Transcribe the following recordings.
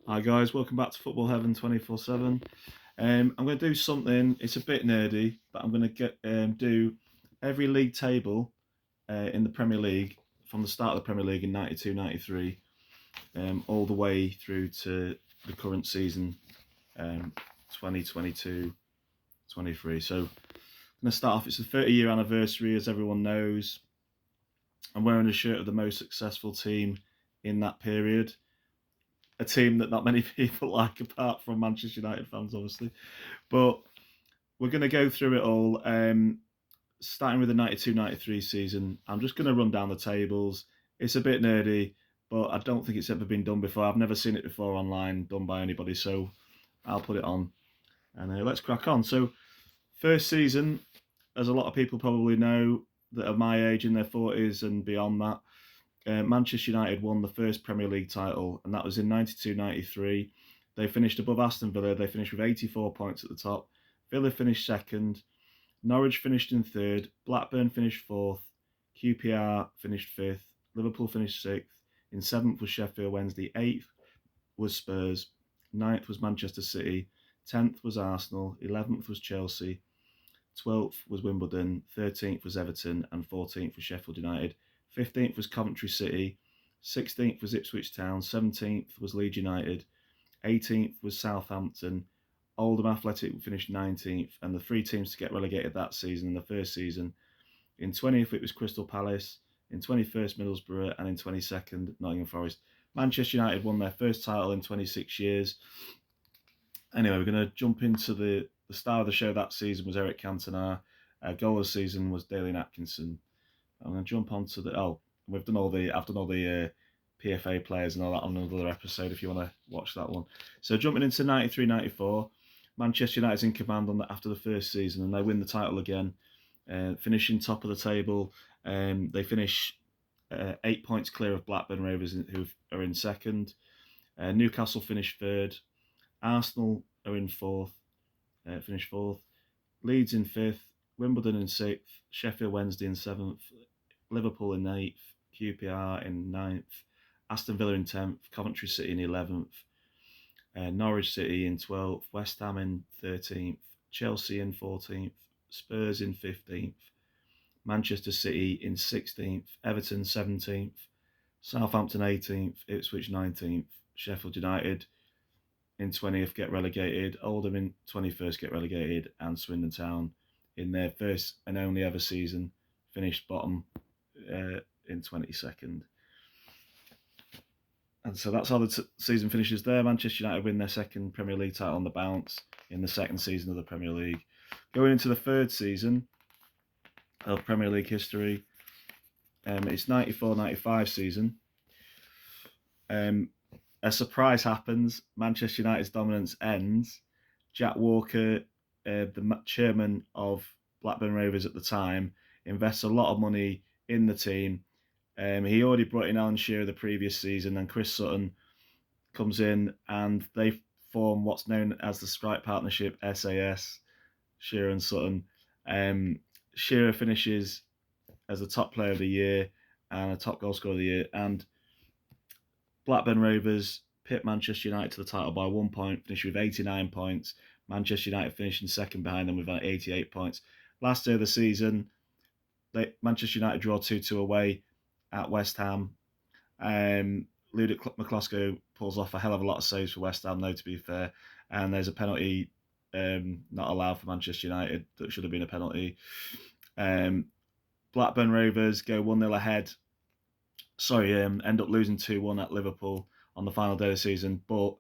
Hi guys, welcome back to Football Heaven 24/7. I'm going to do something. It's a bit nerdy, but I'm going to do every league table in the Premier League from the start of the Premier League in 92-93, all the way through to the current season, 2022-23. So I'm going to start off. It's the 30-year anniversary, as everyone knows. I'm wearing a shirt of the most successful team in that period. A team that not many people like, apart from Manchester United fans, obviously. But we're going to go through it all, starting with the 92-93 season. I'm just going to run down the tables. It's a bit nerdy, but I don't think it's ever been done before. I've never seen it before online, done by anybody, so I'll put it on. And let's crack on. So, first season, as a lot of people probably know that are my age, in their 40s and beyond that, Manchester United won the first Premier League title, and that was in 92-93. They finished above Aston Villa. They finished with 84 points at the top. Villa finished second. Norwich finished in third. Blackburn finished fourth. QPR finished fifth. Liverpool finished sixth. In seventh was Sheffield Wednesday. Eighth was Spurs. Ninth was Manchester City. 10th was Arsenal. 11th was Chelsea. 12th was Wimbledon. 13th was Everton. And 14th was Sheffield United. 15th was Coventry City. 16th was Ipswich Town. 17th was Leeds United. 18th was Southampton. Oldham Athletic finished 19th, and the three teams to get relegated that season in the first season. In 20th, it was Crystal Palace. In 21st, Middlesbrough, and in 22nd, Nottingham Forest. Manchester United won their first title in 26 years. Anyway, we're going to jump into the star of the show that season was Eric Cantona. Goal of the season was Dalian Atkinson. I'm going to jump onto I've done all the PFA players and all that on another episode if you want to watch that one. So jumping into 93-94, Manchester United's in command after the first season, and they win the title again, finishing top of the table. They finish 8 points clear of Blackburn Rovers, who are in second. Newcastle finished third. Arsenal are in fourth, finished fourth. Leeds in fifth. Wimbledon in sixth. Sheffield Wednesday in seventh. Liverpool in eighth. QPR in ninth. Aston Villa in 10th. Coventry City in 11th. Norwich City in 12th, West Ham in 13th, Chelsea in 14th, Spurs in 15th, Manchester City in 16th, Everton 17th, Southampton 18th, Ipswich 19th, Sheffield United in 20th get relegated, Oldham in 21st get relegated, and Swindon Town in their first and only ever season finished bottom in 22nd. And so that's how the season finishes there. Manchester United win their second Premier League title on the bounce in the second season of the Premier League. Going into the third season of Premier League history, it's 94-95 season. A surprise happens. Manchester United's dominance ends. Jack Walker, the chairman of Blackburn Rovers at the time, invests a lot of money in the team. He already brought in Alan Shearer the previous season, and Chris Sutton comes in, and they form what's known as the Strike Partnership, SAS, Shearer and Sutton. Shearer finishes as the top player of the year and a top goal scorer of the year, and Blackburn Rovers pit Manchester United to the title by 1 point, finish with 89 points. Manchester United finishing second behind them with 88 points. Last day of the season, Manchester United draw 2-2 away at West Ham. Ludic McCloskey pulls off a hell of a lot of saves for West Ham, though, to be fair. And there's a penalty not allowed for Manchester United that should have been a penalty. Blackburn Rovers go 1-0 ahead. End up losing 2-1 at Liverpool on the final day of the season, but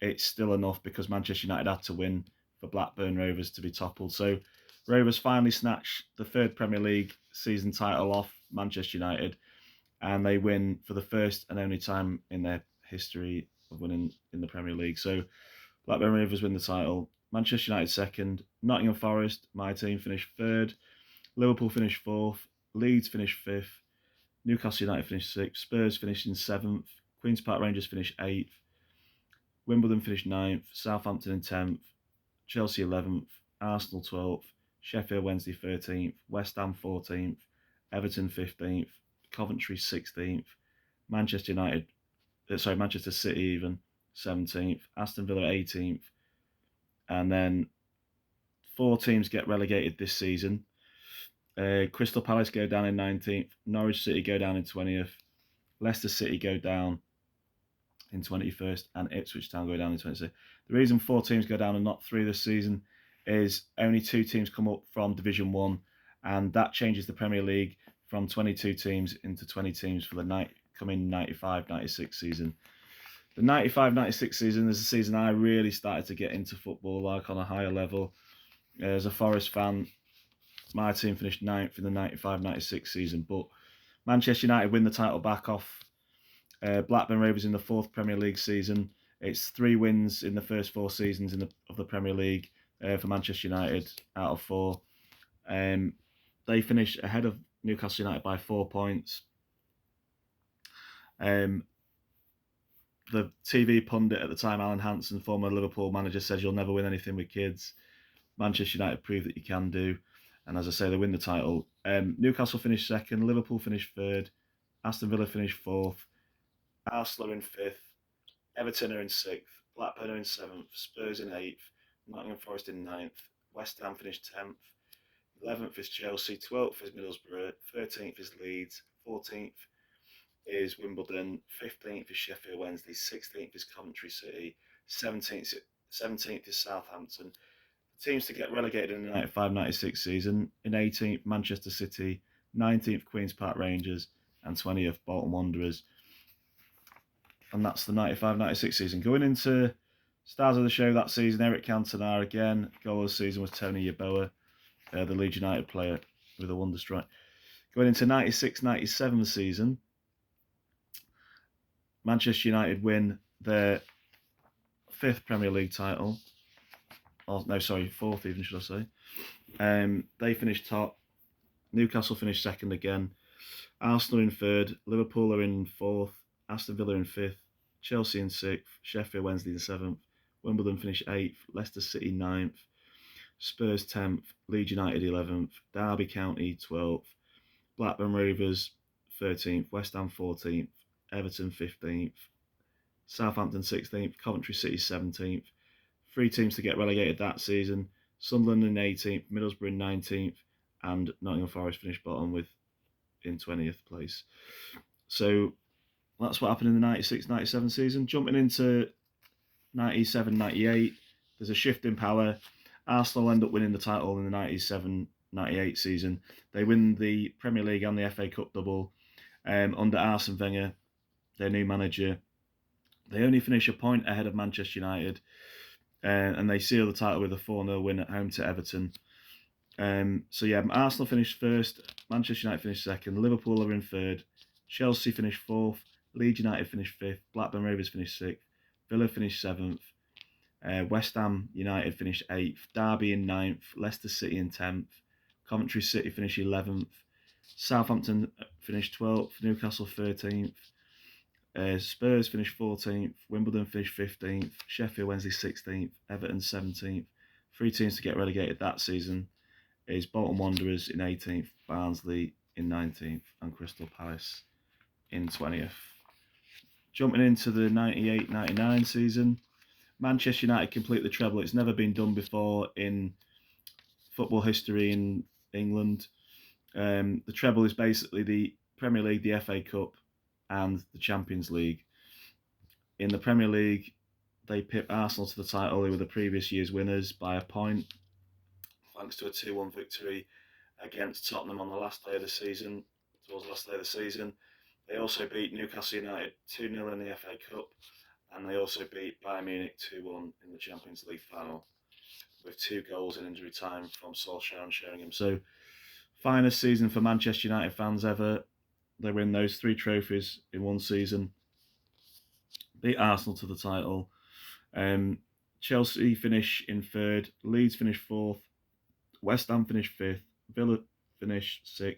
it's still enough because Manchester United had to win for Blackburn Rovers to be toppled. So Rovers finally snatch the third Premier League season title off Manchester United, and they win for the first and only time in their history of winning in the Premier League. So Blackburn Rovers win the title. Manchester United second. Nottingham Forest, my team, finished third. Liverpool finished fourth. Leeds finished fifth. Newcastle United finished sixth. Spurs finished in seventh. Queen's Park Rangers finished eighth. Wimbledon finished ninth. Southampton in 10th. Chelsea 11th. Arsenal 12th. Sheffield Wednesday 13th. West Ham 14th. Everton 15th. Coventry 16th. Manchester City even 17th, Aston Villa 18th, and then 4 teams get relegated this season. Crystal Palace go down in 19th, Norwich City go down in 20th, Leicester City go down in 21st, and Ipswich Town go down in 26th. The reason 4 teams go down and not 3 this season is only 2 teams come up from Division 1, and that changes the Premier League from 22 teams into 20 teams for the coming 95-96 season. The 95-96 season is the season I really started to get into football, like on a higher level. As a Forest fan, my team finished 9th in the 95-96 season, but Manchester United win the title back off Blackburn Rovers in the 4th Premier League season. It's 3 wins in the first 4 seasons of the Premier League for Manchester United out of 4. They finished ahead of Newcastle United by 4 points. The TV pundit at the time, Alan Hansen, former Liverpool manager, says you'll never win anything with kids. Manchester United proved that you can do. And as I say, they win the title. Newcastle finished 2nd, Liverpool finished 3rd, Aston Villa finished 4th, Arsenal are in 5th, Everton are in 6th, Blackburn are in 7th, Spurs in 8th, Nottingham Forest in 9th, West Ham finished 10th, 11th is Chelsea, 12th is Middlesbrough, 13th is Leeds, 14th is Wimbledon, 15th is Sheffield Wednesday, 16th is Coventry City, 17th is Southampton. The teams to get relegated in the 95-96 season: in 18th, Manchester City, 19th, Queen's Park Rangers, and 20th, Bolton Wanderers. And that's the 95-96 season. Going into stars of the show that season, Eric Cantona again. Goal of the season was Tony Yeboah, the Leeds United player with a wonder strike. Going into 96-97 season, Manchester United win their 5th Premier League title. Oh, no, sorry, 4th even, should I say. They finished top. Newcastle finished 2nd again. Arsenal in 3rd. Liverpool are in 4th. Aston Villa in 5th. Chelsea in 6th. Sheffield Wednesday in 7th. Wimbledon finished 8th. Leicester City 9th. Spurs 10th. Leeds United 11th. Derby County 12th. Blackburn Rovers 13th. West Ham 14th. Everton 15th. Southampton 16th. Coventry City 17th. 3 teams to get relegated that season: Sunderland in 18th, Middlesbrough in 19th, and Nottingham Forest finished bottom in 20th place. So that's what happened in the 96-97 season. Jumping into 97-98, there's a shift in power. Arsenal end up winning the title in the 97-98 season. They win the Premier League and the FA Cup double under Arsene Wenger, their new manager. They only finish a point ahead of Manchester United, and they seal the title with a 4-0 win at home to Everton. Arsenal finished 1st, Manchester United finished 2nd, Liverpool are in 3rd, Chelsea finished 4th, Leeds United finished 5th, Blackburn Rovers finished 6th, Villa finished 7th, West Ham United finished 8th, Derby in 9th, Leicester City in 10th, Coventry City finished 11th, Southampton finished 12th, Newcastle 13th, Spurs finished 14th, Wimbledon finished 15th, Sheffield Wednesday 16th, Everton 17th. 3 teams to get relegated that season is Bolton Wanderers in 18th, Barnsley in 19th, and Crystal Palace in 20th. Jumping into the 98-99 season, Manchester United complete the treble. It's never been done before in football history in England. The treble is basically the Premier League, the FA Cup, and the Champions League. In the Premier League, they pip Arsenal to the title, who were the previous year's winners, by a point, thanks to a 2-1 victory against Tottenham on the last day of the season. Towards the last day of the season, they also beat Newcastle United 2-0 in the FA Cup, and they also beat Bayern Munich 2-1 in the Champions League final, with 2 goals in injury time from Solskjaer and Sheringham. So, finest season for Manchester United fans ever. They win those 3 trophies in one season. Beat Arsenal to the title. Chelsea finish in 3rd. Leeds finish 4th. West Ham finish 5th. Villa finish 6th.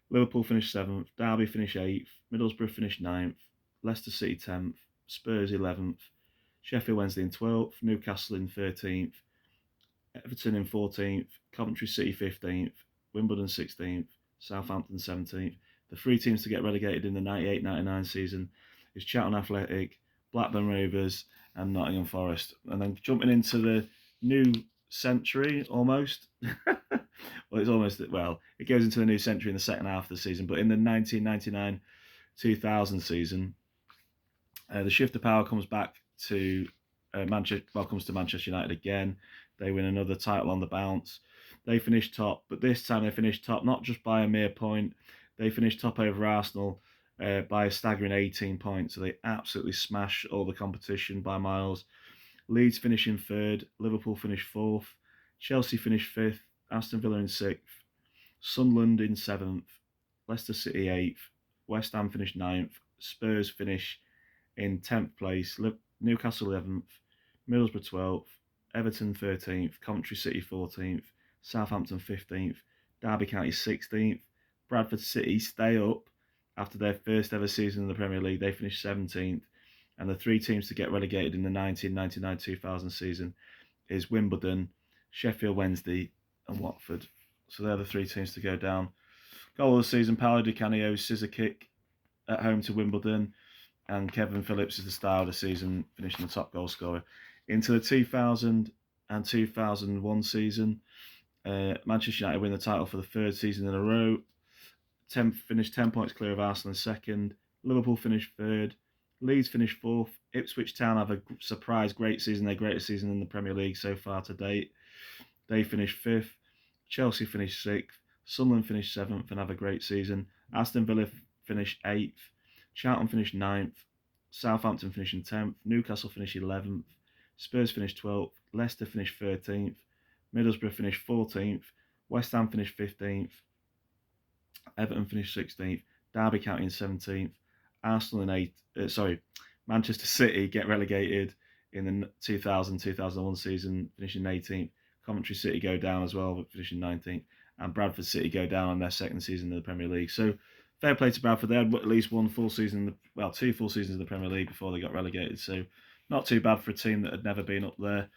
Liverpool finish 7th. Derby finish 8th. Middlesbrough finish 9th. Leicester City 10th. Spurs 11th. Sheffield Wednesday in 12th. Newcastle in 13th. Everton in 14th. Coventry City 15th. Wimbledon 16th. Southampton 17th. The 3 teams to get relegated in the 98-99 season is Charlton Athletic, Blackburn Rovers, and Nottingham Forest. And then jumping into the new century almost. Well, it's almost, well, it goes into the new century in the second half of the season, but in the 1999-2000 season, the shift of power comes back to Manchester. Well, comes to Manchester United again. They win another title on the bounce. They finish top, but this time they finish top not just by a mere point. They finish top over Arsenal by a staggering 18 points. So they absolutely smash all the competition by miles. Leeds finish in third. Liverpool finish fourth. Chelsea finish fifth. Aston Villa in sixth. Sunderland in seventh. Leicester City eighth. West Ham finish ninth. Spurs finish in 10th place, Newcastle 11th, Middlesbrough 12th, Everton 13th, Coventry City 14th, Southampton 15th, Derby County 16th, Bradford City stay up after their first ever season in the Premier League. They finished 17th, and the three teams to get relegated in the 1999-2000 season is Wimbledon, Sheffield Wednesday, and Watford. So they're the three teams to go down. Goal of the season, Paolo Di Canio scissor kick at home to Wimbledon, and Kevin Phillips is the star of the season, finishing the top goal scorer. Into the 2000 and 2001 season, Manchester United win the title for the third season in a row. Finished 10 points clear of Arsenal in second. Liverpool finished third. Leeds finished fourth. Ipswich Town have a surprise great season, their greatest season in the Premier League so far to date. They finished fifth. Chelsea finished sixth. Sunderland finished seventh and have a great season. Aston Villa finished eighth. Charlton finished 9th, Southampton finished in 10th, Newcastle finished 11th, Spurs finished 12th, Leicester finished 13th, Middlesbrough finished 14th, West Ham finished 15th, Everton finished 16th, Derby County in 17th, Arsenal in 8th, Manchester City get relegated in the 2000-2001 season, finishing 18th, Coventry City go down as well, but finishing 19th, and Bradford City go down on their second season in the Premier League. So fair play to Bradford. They had at least one full season, two full seasons in the Premier League before they got relegated. So not too bad for a team that had never been up there.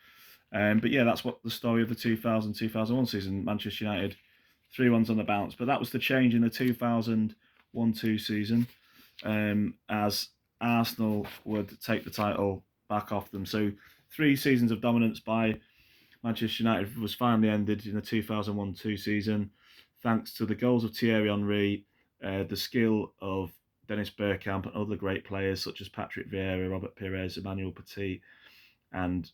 But yeah, that's what the story of the 2000-2001 season. Manchester United, 3-1 on the bounce. But that was the change in the 2001-2 season, as Arsenal would take the title back off them. So 3 seasons of dominance by Manchester United was finally ended in the 2001-2 season, thanks to the goals of Thierry Henry, the skill of Dennis Bergkamp and other great players such as Patrick Vieira, Robert Pires, Emmanuel Petit, and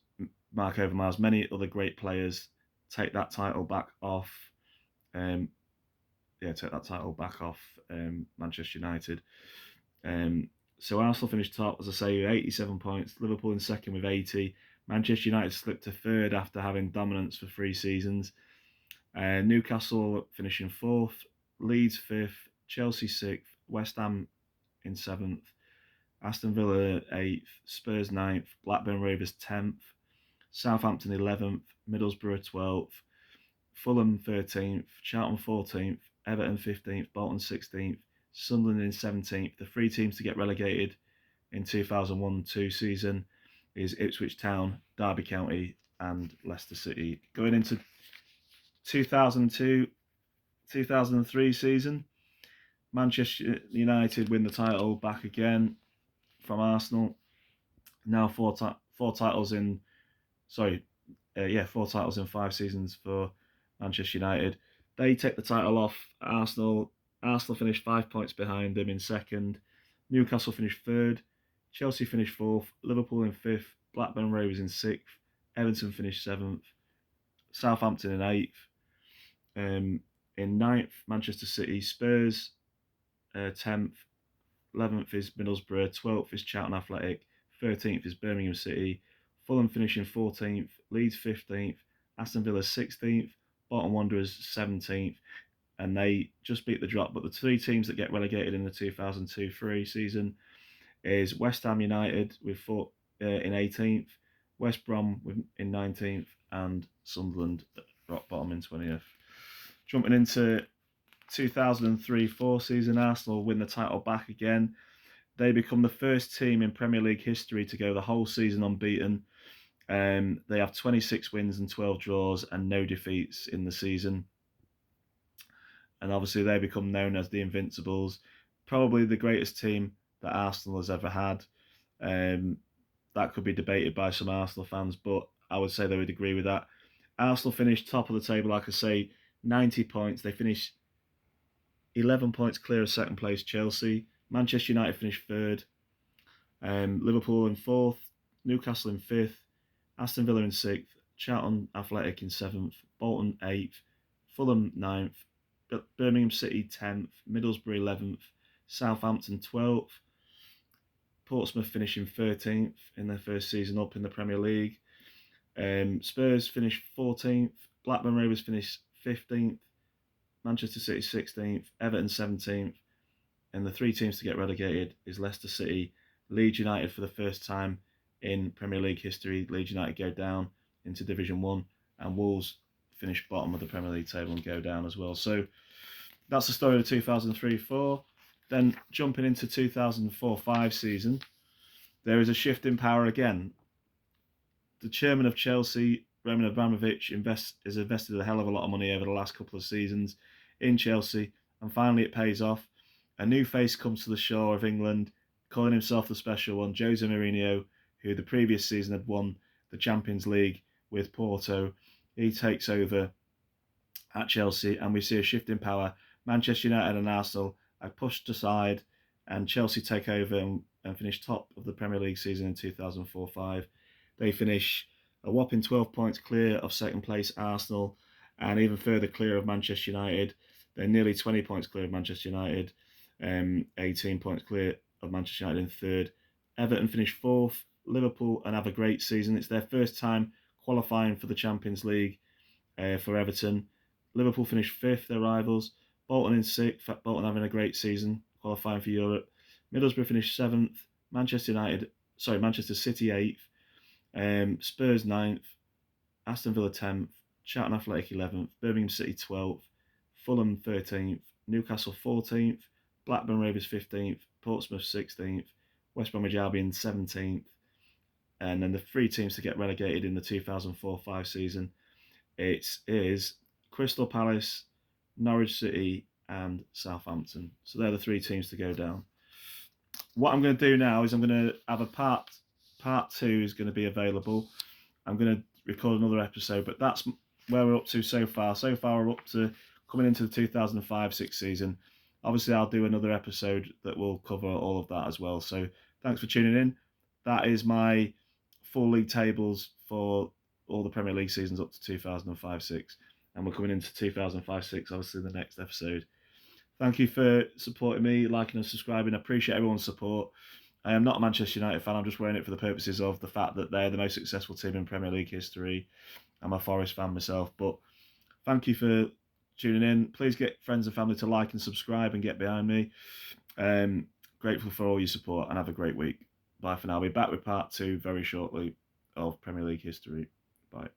Marc Overmars. Many other great players take that title back off. Manchester United. So Arsenal finished top, as I say, with 87 points. Liverpool in second with 80. Manchester United slipped to third after having dominance for 3 seasons. Newcastle finishing fourth. Leeds fifth. Chelsea sixth. West Ham in seventh. Aston Villa 8th. Spurs 9th. Blackburn Rovers 10th. Southampton 11th. Middlesbrough 12th. Fulham 13th. Charlton 14th. Everton 15th. Bolton 16th. Sunderland in 17th. The 3 teams to get relegated in 2001-2 season is Ipswich Town, Derby County, and Leicester City. Going into 2002-2003 season, Manchester United win the title back again from Arsenal. Now 4 titles in 5 seasons for Manchester United. They take the title off Arsenal. Arsenal finished 5 points behind them in second. Newcastle finished third. Chelsea finished fourth. Liverpool in fifth. Blackburn Rovers in sixth. Everton finished seventh. Southampton in eighth. In ninth, Manchester City. Spurs 10th. 11th is Middlesbrough. 12th is Charlton Athletic. 13th is Birmingham City. Fulham finishing 14th. Leeds 15th. Aston Villa 16th. Bolton Wanderers 17th. And they just beat the drop. But the 3 teams that get relegated in the 2002-3 season is West Ham United with in 18th, West Brom in 19th, and Sunderland at rock bottom in 20th. Jumping into 2003-4 season, Arsenal win the title back again. They become the first team in Premier League history to go the whole season unbeaten. They have 26 wins and 12 draws and no defeats in the season. And obviously they become known as the Invincibles, probably the greatest team that Arsenal has ever had. that could be debated by some Arsenal fans, but I would say they would agree with that. Arsenal finished top of the table, like I say, 90 points. They finished 11 points clear of second place Chelsea. Manchester United finished third. Liverpool in fourth. Newcastle in fifth. Aston Villa in sixth. Charlton Athletic in seventh. Bolton eighth. Fulham ninth. Birmingham City 10th. Middlesbrough 11th. Southampton 12th. Portsmouth finishing 13th in their first season up in the Premier League. Spurs finished 14th. Blackburn Rovers finished 15th. Manchester City 16th. Everton 17th. And the three teams to get relegated is Leicester City, Leeds United for the first time in Premier League history. Leeds United go down into Division 1, and Wolves finish bottom of the Premier League table and go down as well. So that's the story of the 2003-04. Then jumping into 2004-05 season, there is a shift in power again. The chairman of Chelsea, Roman Abramovich, has invested a hell of a lot of money over the last couple of seasons in Chelsea, and finally it pays off. A new face comes to the shore of England, calling himself the special one, Jose Mourinho, who the previous season had won the Champions League with Porto. He takes over at Chelsea, and we see a shift in power. Manchester United and Arsenal are pushed aside, and Chelsea take over and finish top of the Premier League season in 2004-05. They finish a whopping 12 points clear of second place Arsenal, and even further clear of Manchester United. They're nearly 20 points clear of Manchester United, 18 points clear of Manchester United in third. Everton finish fourth. Liverpool and have a great season. It's their first time qualifying for the Champions League for Everton. Liverpool finished fifth, their rivals. Bolton in sixth. Bolton having a great season, qualifying for Europe. Middlesbrough finished seventh. Manchester City eighth. Spurs ninth. Aston Villa 10th. Charlton Athletic 11th. Birmingham City 12th. Fulham 13th. Newcastle 14th. Blackburn Rovers 15th. Portsmouth 16th. West Bromwich Albion 17th. And then the three teams to get relegated in the 2004-05 season, it is Crystal Palace, Norwich City, and Southampton. So they're the three teams to go down. What I'm going to do now is I'm going to have a part two is going to be available. I'm going to record another episode, but that's where we're up to so far. So far, we're up to coming into the 2005-06 season. Obviously, I'll do another episode that will cover all of that as well. So thanks for tuning in. That is my full league tables for all the Premier League seasons up to 2005-06. And we're coming into 2005-06, obviously, in the next episode. Thank you for supporting me, liking and subscribing. I appreciate everyone's support. I am not a Manchester United fan. I'm just wearing it for the purposes of the fact that they're the most successful team in Premier League history. I'm a Forest fan myself. But thank you for tuning in. Please get friends and family to like and subscribe and get behind me. Grateful for all your support and have a great week. Bye for now. I'll be back with part two very shortly of Premier League history. Bye.